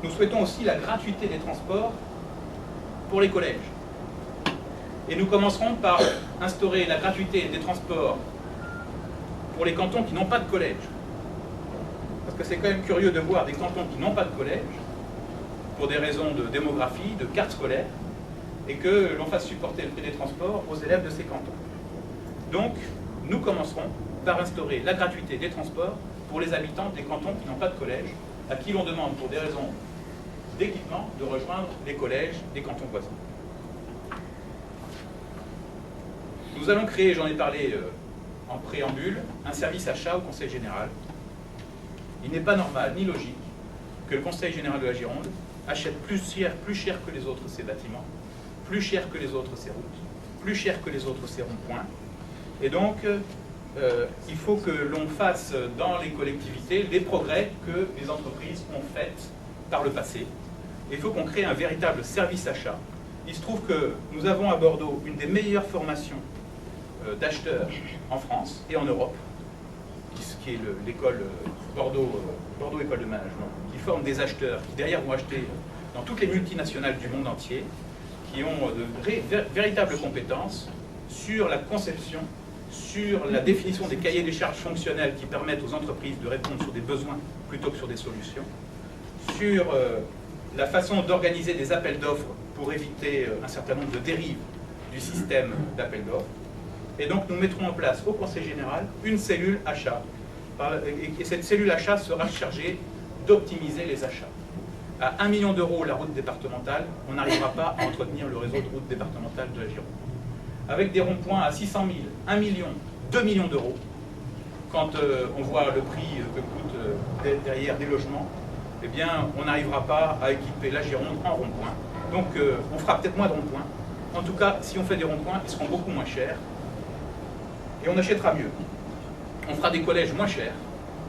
Nous souhaitons aussi la gratuité des transports pour les collèges. Et nous commencerons par instaurer la gratuité des transports pour les cantons qui n'ont pas de collège. Parce que c'est quand même curieux de voir des cantons qui n'ont pas de collège, pour des raisons de démographie, de carte scolaire, et que l'on fasse supporter le prix des transports aux élèves de ces cantons. Donc, nous commencerons par instaurer la gratuité des transports pour les habitants des cantons qui n'ont pas de collège, à qui l'on demande pour des raisons d'équipement de rejoindre les collèges des cantons voisins. Nous allons créer, j'en ai parlé en préambule, un service achat au Conseil général. Il n'est pas normal ni logique que le Conseil général de la Gironde achète plus cher que les autres ses bâtiments, plus cher que les autres ses routes, plus cher que les autres ses ronds-points. Et donc, il faut que l'on fasse dans les collectivités les progrès que les entreprises ont faits par le passé. Il faut qu'on crée un véritable service achat. Il se trouve que nous avons à Bordeaux une des meilleures formations d'acheteurs en France et en Europe, qui est l'école Bordeaux École de Management, qui forme des acheteurs qui derrière vont acheter dans toutes les multinationales du monde entier, qui ont de véritables compétences sur la conception, sur la définition des cahiers des charges fonctionnels qui permettent aux entreprises de répondre sur des besoins plutôt que sur des solutions, sur la façon d'organiser des appels d'offres pour éviter un certain nombre de dérives du système d'appel d'offres. Et donc nous mettrons en place au Conseil général une cellule achat. Et cette cellule achat sera chargée d'optimiser les achats. À 1 million d'euros la route départementale, on n'arrivera pas à entretenir le réseau de routes départementales de la Gironde. Avec des ronds-points à 600 000, 1 million, 2 millions d'euros, quand on voit le prix que coûte derrière des logements, eh bien, on n'arrivera pas à équiper la Gironde en rond-point. Donc, on fera peut-être moins de ronds-points. En tout cas, si on fait des ronds-points, ils seront beaucoup moins chers. Et on achètera mieux. On fera des collèges moins chers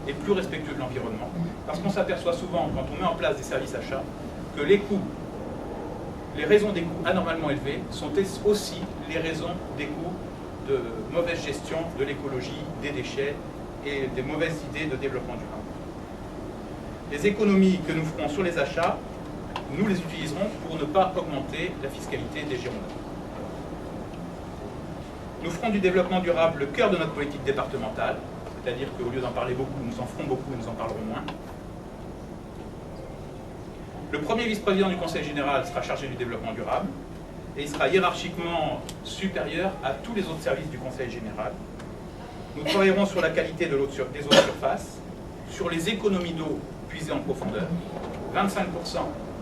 et plus respectueux de l'environnement. Parce qu'on s'aperçoit souvent, quand on met en place des services achats, que les coûts, les raisons des coûts anormalement élevés sont aussi les raisons des coûts de mauvaise gestion de l'écologie, des déchets et des mauvaises idées de développement durable. Les économies que nous ferons sur les achats, nous les utiliserons pour ne pas augmenter la fiscalité des Girondins. Nous ferons du développement durable le cœur de notre politique départementale, c'est-à-dire qu'au lieu d'en parler beaucoup, nous en ferons beaucoup et nous en parlerons moins. Le premier vice-président du Conseil général sera chargé du développement durable et il sera hiérarchiquement supérieur à tous les autres services du Conseil général. Nous travaillerons sur la qualité des eaux de surface, sur les économies d'eau puisée en profondeur. 25%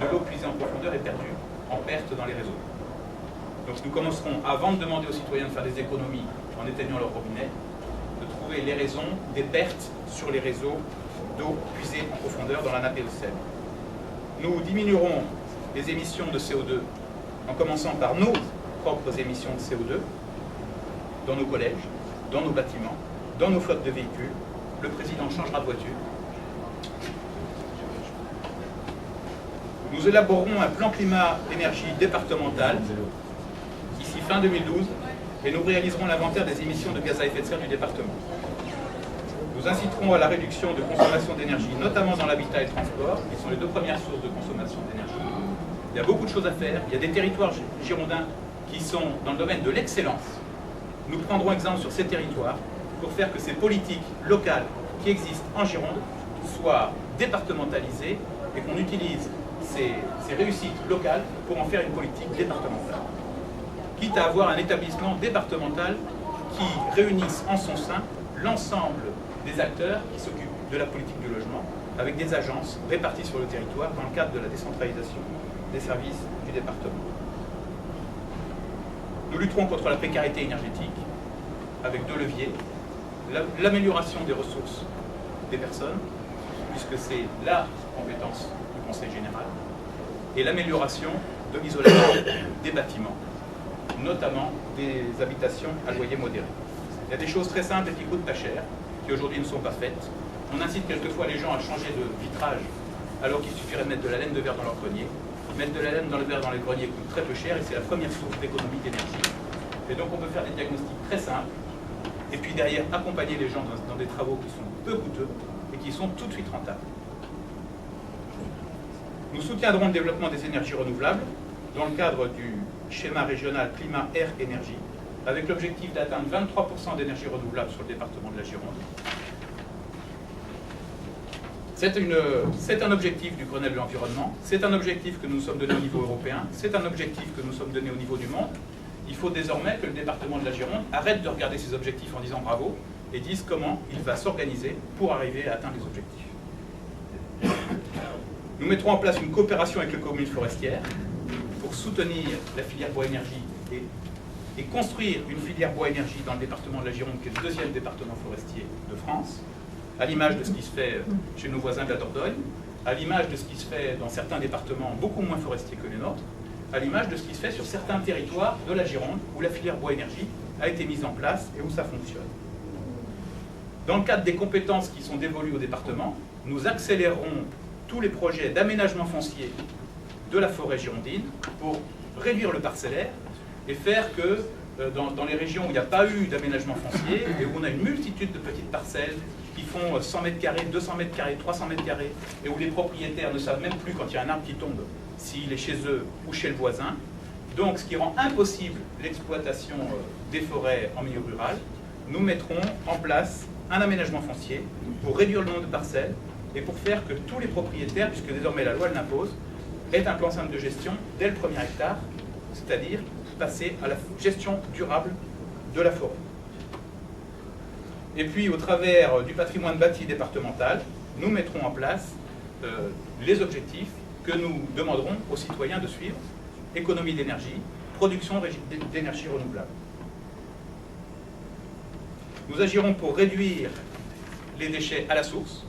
de l'eau puisée en profondeur est perdue en perte dans les réseaux. Donc nous commencerons, avant de demander aux citoyens de faire des économies en éteignant leur robinet, de trouver les raisons des pertes sur les réseaux d'eau puisée en profondeur dans la nappe éocéanique. Nous diminuerons les émissions de CO2 en commençant par nos propres émissions de CO2 dans nos collèges, dans nos bâtiments, dans nos flottes de véhicules. Le président changera de voiture. Nous élaborerons un plan climat-énergie départemental d'ici fin 2012 et nous réaliserons l'inventaire des émissions de gaz à effet de serre du département. Nous inciterons à la réduction de consommation d'énergie, notamment dans l'habitat et le transport, qui sont les deux premières sources de consommation d'énergie. Il y a beaucoup de choses à faire. Il y a des territoires girondins qui sont dans le domaine de l'excellence. Nous prendrons exemple sur ces territoires pour faire que ces politiques locales qui existent en Gironde soient départementalisées et qu'on utilise ces réussites locales pour en faire une politique départementale. Quitte à avoir un établissement départemental qui réunisse en son sein l'ensemble des acteurs qui s'occupent de la politique du logement, avec des agences réparties sur le territoire dans le cadre de la décentralisation des services du département. Nous lutterons contre la précarité énergétique avec deux leviers. L'amélioration des ressources des personnes, puisque c'est la compétence du Conseil général, et l'amélioration de l'isolation des bâtiments, notamment des habitations à loyer modéré. Il y a des choses très simples et qui coûtent pas cher, qui aujourd'hui ne sont pas faites. On incite quelquefois les gens à changer de vitrage, alors qu'il suffirait de mettre de la laine de verre dans leur grenier. Mettre de la laine dans le verre dans les greniers coûte très peu cher et c'est la première source d'économie d'énergie. Et donc on peut faire des diagnostics très simples, et puis derrière accompagner les gens dans des travaux qui sont peu coûteux et qui sont tout de suite rentables. Nous soutiendrons le développement des énergies renouvelables dans le cadre du schéma régional climat, air, énergie, avec l'objectif d'atteindre 23% d'énergie renouvelable sur le département de la Gironde. C'est un objectif du Grenelle de l'environnement, c'est un objectif que nous nous sommes donné au niveau européen, c'est un objectif que nous sommes donnés au niveau du monde. Il faut désormais que le département de la Gironde arrête de regarder ses objectifs en disant bravo et dise comment il va s'organiser pour arriver à atteindre les objectifs. Nous mettrons en place une coopération avec les communes forestières pour soutenir la filière bois-énergie et construire une filière bois-énergie dans le département de la Gironde, qui est le deuxième département forestier de France, à l'image de ce qui se fait chez nos voisins de la Dordogne, à l'image de ce qui se fait dans certains départements beaucoup moins forestiers que les nôtres, à l'image de ce qui se fait sur certains territoires de la Gironde où la filière bois-énergie a été mise en place et où ça fonctionne. Dans le cadre des compétences qui sont dévolues au département, nous accélérerons tous les projets d'aménagement foncier de la forêt girondine pour réduire le parcellaire et faire que dans les régions où il n'y a pas eu d'aménagement foncier et où on a une multitude de petites parcelles qui font 100 mètres carrés, 200 mètres carrés, 300 mètres carrés et où les propriétaires ne savent même plus quand il y a un arbre qui tombe s'il est chez eux ou chez le voisin. Donc ce qui rend impossible l'exploitation des forêts en milieu rural, nous mettrons en place un aménagement foncier pour réduire le nombre de parcelles et pour faire que tous les propriétaires, puisque désormais la loi l'impose, aient un plan simple de gestion dès le premier hectare, c'est-à-dire passer à la gestion durable de la forêt. Et puis, au travers du patrimoine bâti départemental, nous mettrons en place les objectifs que nous demanderons aux citoyens de suivre: économie d'énergie, production d'énergie renouvelable. Nous agirons pour réduire les déchets à la source,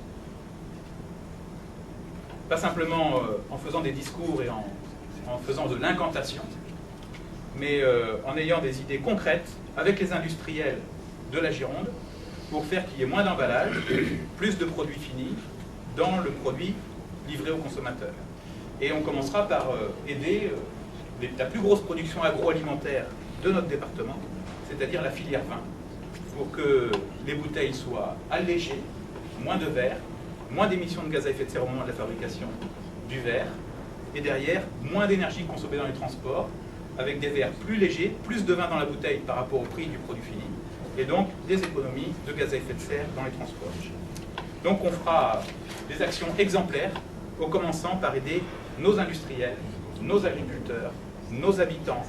pas simplement en faisant des discours et en faisant de l'incantation, mais en ayant des idées concrètes avec les industriels de la Gironde pour faire qu'il y ait moins d'emballage, plus de produits finis dans le produit livré aux consommateurs. Et on commencera par aider la plus grosse production agroalimentaire de notre département, c'est-à-dire la filière vin, pour que les bouteilles soient allégées, moins de verre, moins d'émissions de gaz à effet de serre au moment de la fabrication du verre, et derrière, moins d'énergie consommée dans les transports, avec des verres plus légers, plus de vin dans la bouteille par rapport au prix du produit fini, et donc des économies de gaz à effet de serre dans les transports. Donc on fera des actions exemplaires, en commençant par aider nos industriels, nos agriculteurs, nos habitants,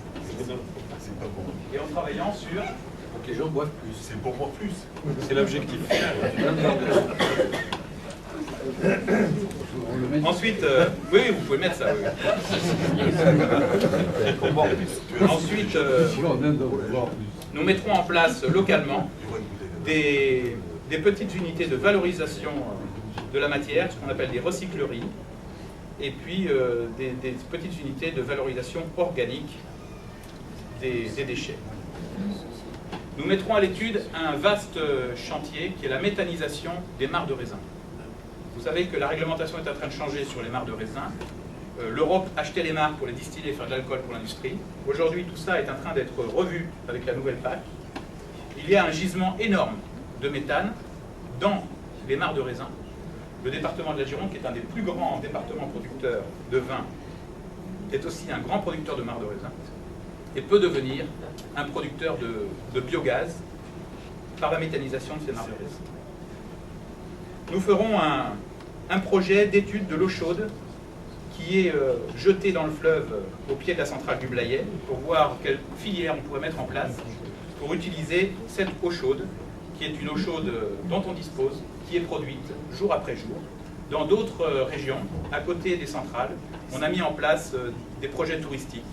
et en travaillant sur... Pour que les gens boivent plus. C'est pour boire plus. C'est l'objectif final. Ensuite, oui, vous pouvez mettre ça. Oui. Pour boire plus. Ensuite, nous mettrons en place localement des petites unités de valorisation de la matière, ce qu'on appelle des recycleries, et puis des petites unités de valorisation organique des déchets. Nous mettrons à l'étude un vaste chantier qui est la méthanisation des mares de raisin. Vous savez que la réglementation est en train de changer sur les mares de raisin. L'Europe achetait les mares pour les distiller et faire de l'alcool pour l'industrie. Aujourd'hui, tout ça est en train d'être revu avec la nouvelle PAC. Il y a un gisement énorme de méthane dans les mares de raisin. Le département de la Gironde, qui est un des plus grands départements producteurs de vin, est aussi un grand producteur de mares de raisin et peut devenir un producteur de biogaz par la méthanisation de ces mares de raisin. Nous ferons un projet d'étude de l'eau chaude qui est jetée dans le fleuve au pied de la centrale du Blayais pour voir quelle filière on pourrait mettre en place pour utiliser cette eau chaude, qui est une eau chaude dont on dispose, qui est produite jour après jour. Dans d'autres régions, à côté des centrales, on a mis en place des projets touristiques,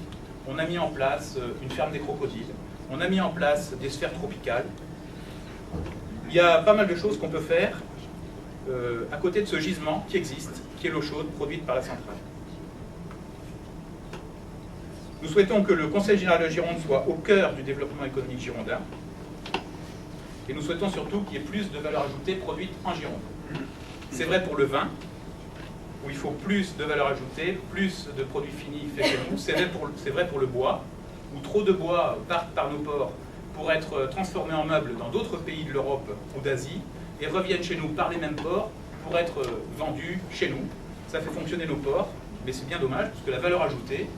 on a mis en place une ferme des crocodiles, on a mis en place des sphères tropicales. Il y a pas mal de choses qu'on peut faire à côté de ce gisement qui existe, qui est l'eau chaude produite par la centrale. Nous souhaitons que le Conseil général de Gironde soit au cœur du développement économique girondin, et nous souhaitons surtout qu'il y ait plus de valeur ajoutée produite en Gironde. C'est vrai pour le vin, où il faut plus de valeur ajoutée, plus de produits finis faits chez nous. C'est vrai pour le bois, où trop de bois partent par nos ports pour être transformés en meubles dans d'autres pays de l'Europe ou d'Asie, et reviennent chez nous par les mêmes ports pour être vendus chez nous. Ça fait fonctionner nos ports, mais c'est bien dommage, parce que la valeur ajoutée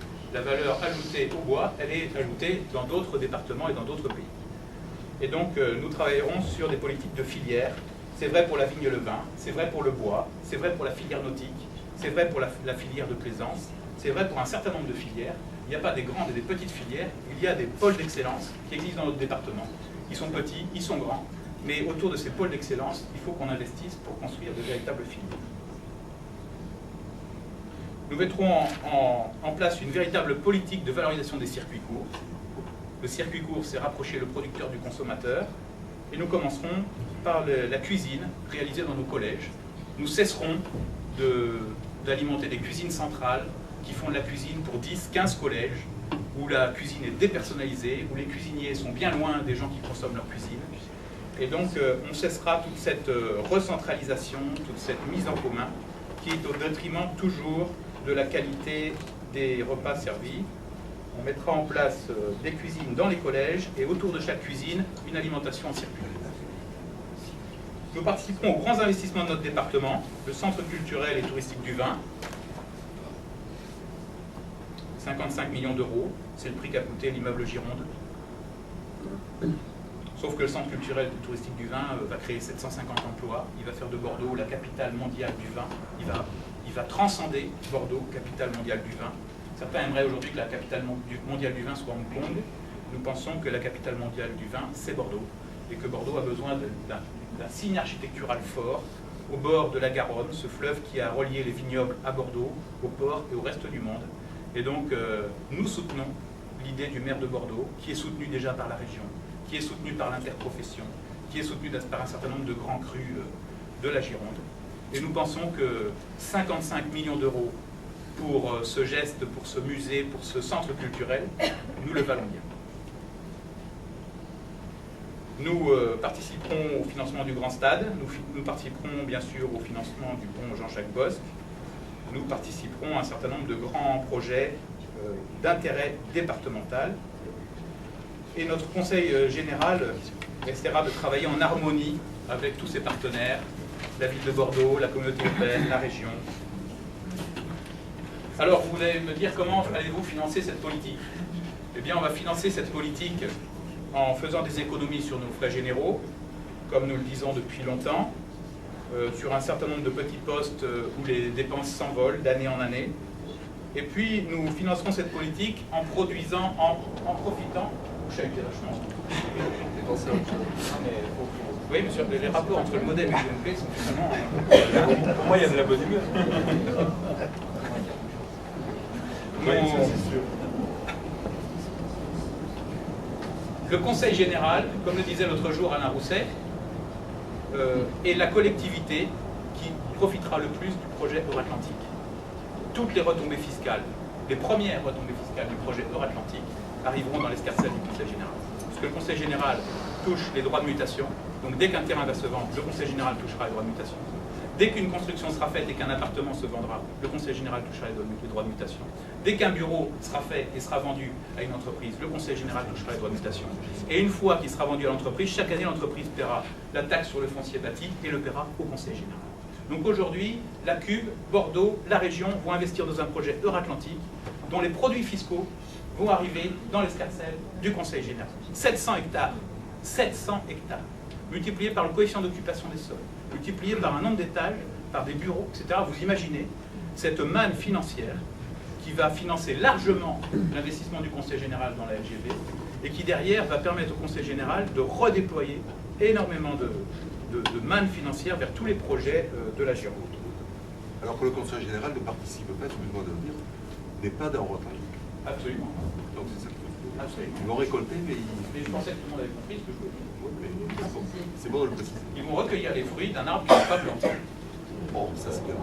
au bois, elle est ajoutée dans d'autres départements et dans d'autres pays. Et donc, nous travaillerons sur des politiques de filière. C'est vrai pour la vigne et le vin, c'est vrai pour le bois, c'est vrai pour la filière nautique, c'est vrai pour la filière de plaisance, c'est vrai pour un certain nombre de filières. Il n'y a pas des grandes et des petites filières, il y a des pôles d'excellence qui existent dans notre département. Ils sont petits, ils sont grands, mais autour de ces pôles d'excellence, il faut qu'on investisse pour construire de véritables filières. Nous mettrons en place une véritable politique de valorisation des circuits courts. Le circuit court, c'est rapprocher le producteur du consommateur. Et nous commencerons par la cuisine réalisée dans nos collèges. Nous cesserons d'alimenter des cuisines centrales qui font de la cuisine pour 10, 15 collèges, où la cuisine est dépersonnalisée, où les cuisiniers sont bien loin des gens qui consomment leur cuisine. Et donc, on cessera toute cette recentralisation, toute cette mise en commun, qui est au détriment toujours de la qualité des repas servis. On mettra en place des cuisines dans les collèges et autour de chaque cuisine, une alimentation en circuit. Nous participerons aux grands investissements de notre département, le centre culturel et touristique du vin. 55 millions d'euros, c'est le prix qu'a coûté l'immeuble Gironde. Sauf que le centre culturel et touristique du vin va créer 750 emplois. Il va faire de Bordeaux la capitale mondiale du vin. Il va transcender Bordeaux, capitale mondiale du vin. Certains aimeraient aujourd'hui que la capitale mondiale du vin soit Hong Kong. Nous pensons que la capitale mondiale du vin, c'est Bordeaux, et que Bordeaux a besoin d'un signe architectural fort au bord de la Garonne, ce fleuve qui a relié les vignobles à Bordeaux, au port et au reste du monde. Et donc, nous soutenons l'idée du maire de Bordeaux, qui est soutenue déjà par la région, qui est soutenue par l'interprofession, qui est soutenue par un certain nombre de grands crus de la Gironde. Et nous pensons que 55 millions d'euros pour ce geste, pour ce musée, pour ce centre culturel, nous le valons bien. Nous participerons au financement du Grand Stade, nous participerons bien sûr au financement du pont Jean-Jacques Bosque, nous participerons à un certain nombre de grands projets d'intérêt départemental. Et notre conseil général essaiera de travailler en harmonie avec tous ses partenaires, la ville de Bordeaux, la communauté urbaine, la région. Alors, vous allez me dire comment allez-vous financer cette politique? Eh bien, on va financer cette politique en faisant des économies sur nos frais généraux, comme nous le disons depuis longtemps, sur un certain nombre de petits postes où les dépenses s'envolent d'année en année. Et puis, nous financerons cette politique en produisant, en profitant... Vous chavutez vachement. Oui, monsieur, les rapports entre le modem et le gameplay sont finalement... Pour moi, il y a de la bonne humeur. Oui, ça c'est sûr. Le Conseil général, comme le disait l'autre jour Alain Rousset, est la collectivité qui profitera le plus du projet Euratlantique. Toutes les retombées fiscales, les premières retombées fiscales du projet Euratlantique arriveront dans l'escarcelle du Conseil général. Parce que le Conseil général touche les droits de mutation, donc dès qu'un terrain va se vendre, le Conseil général touchera les droits de mutation. Dès qu'une construction sera faite et qu'un appartement se vendra, le Conseil général touchera les droits de mutation. Dès qu'un bureau sera fait et sera vendu à une entreprise, le Conseil général touchera les droits de mutation. Et une fois qu'il sera vendu à l'entreprise, chaque année l'entreprise paiera la taxe sur le foncier bâti et le paiera au Conseil général. Donc aujourd'hui, la Cube, Bordeaux, la région vont investir dans un projet Euratlantique dont les produits fiscaux vont arriver dans l'escarcelle du Conseil général. 700 hectares. 700 hectares. Multiplié par le coefficient d'occupation des sols, multiplié par un nombre d'étages, par des bureaux, etc. Vous imaginez cette manne financière qui va financer largement l'investissement du Conseil général dans la LGV et qui derrière va permettre au Conseil général de redéployer énormément de manne financière vers tous les projets de la Gironde. Alors que le Conseil général ne participe pas, excuse-moi de le dire, n'est pas dans Euratlantique. Absolument. Donc c'est ça qu'il faut. Absolument. Ils vont récolter, mais Mais je pensais que tout le monde avait compris ce que je voulais dire. c'est bon de le préciser. Ils vont recueillir les fruits d'un arbre qui n'est pas planté. Bon, ça c'est bien.